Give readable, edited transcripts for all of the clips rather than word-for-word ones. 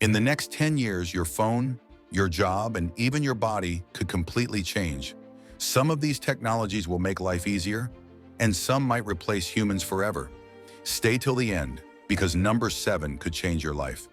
In the next 10 years, your phone, your job, and even your body could completely change. Some of these technologies will make life easier, and some might replace humans forever. Stay till the end, because number 7 could change your life.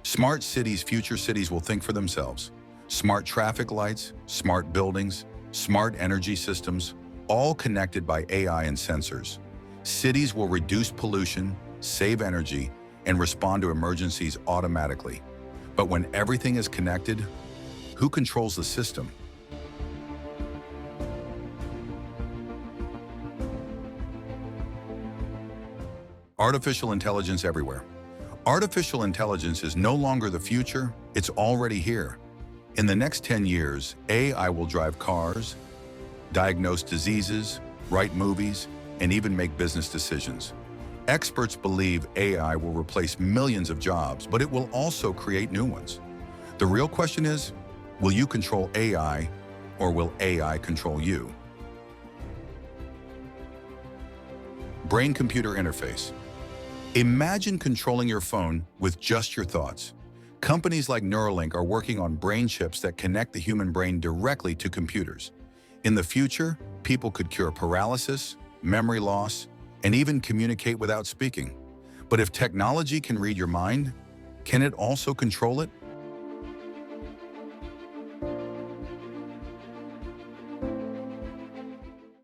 Smart cities. Future cities will think for themselves. Smart traffic lights, smart buildings, smart energy systems, all connected by AI and sensors. Cities will reduce pollution, save energy, and respond to emergencies automatically. But when everything is connected, who controls the system? Artificial intelligence everywhere. Artificial intelligence is no longer the future, it's already here. In the next 10 years, AI will drive cars, diagnose diseases, write movies, and even make business decisions. Experts believe AI will replace millions of jobs, but it will also create new ones. The real question is, will you control AI, or will AI control you? Brain-computer interface. Imagine controlling your phone with just your thoughts. Companies like Neuralink are working on brain chips that connect the human brain directly to computers. In the future, people could cure paralysis, memory loss, and even communicate without speaking. But if technology can read your mind, can it also control it?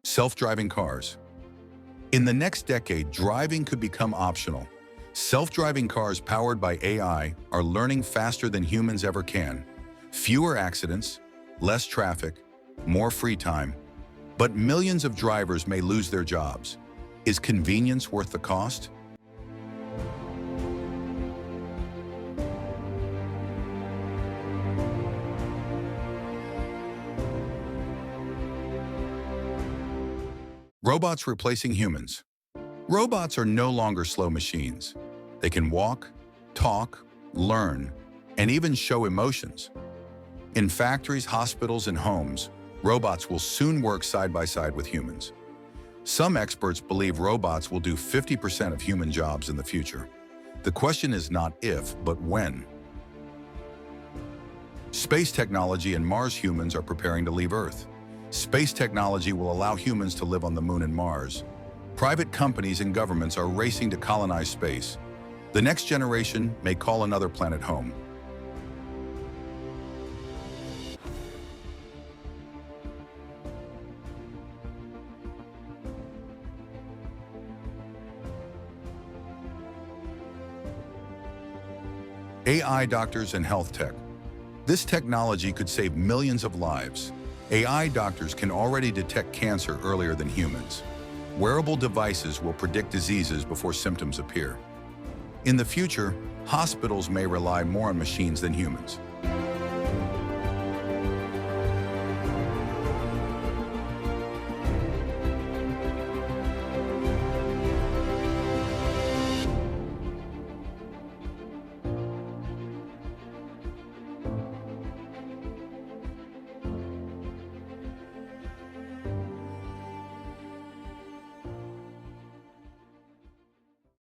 Self-driving cars. In the next decade, driving could become optional. Self-driving cars powered by AI are learning faster than humans ever can. Fewer accidents, less traffic, more free time. But millions of drivers may lose their jobs. Is convenience worth the cost? Robots replacing humans. Robots are no longer slow machines. They can walk, talk, learn, and even show emotions. In factories, hospitals, and homes, robots will soon work side by side with humans. Some experts believe robots will do 50% of human jobs in the future. The question is not if, but when. Space technology and Mars. Humans are preparing to leave Earth. Space technology will allow humans to live on the Moon and Mars. Private companies and governments are racing to colonize space. The next generation may call another planet home. AI doctors and health tech. This technology could save millions of lives. AI doctors can already detect cancer earlier than humans. Wearable devices will predict diseases before symptoms appear. In the future, hospitals may rely more on machines than humans.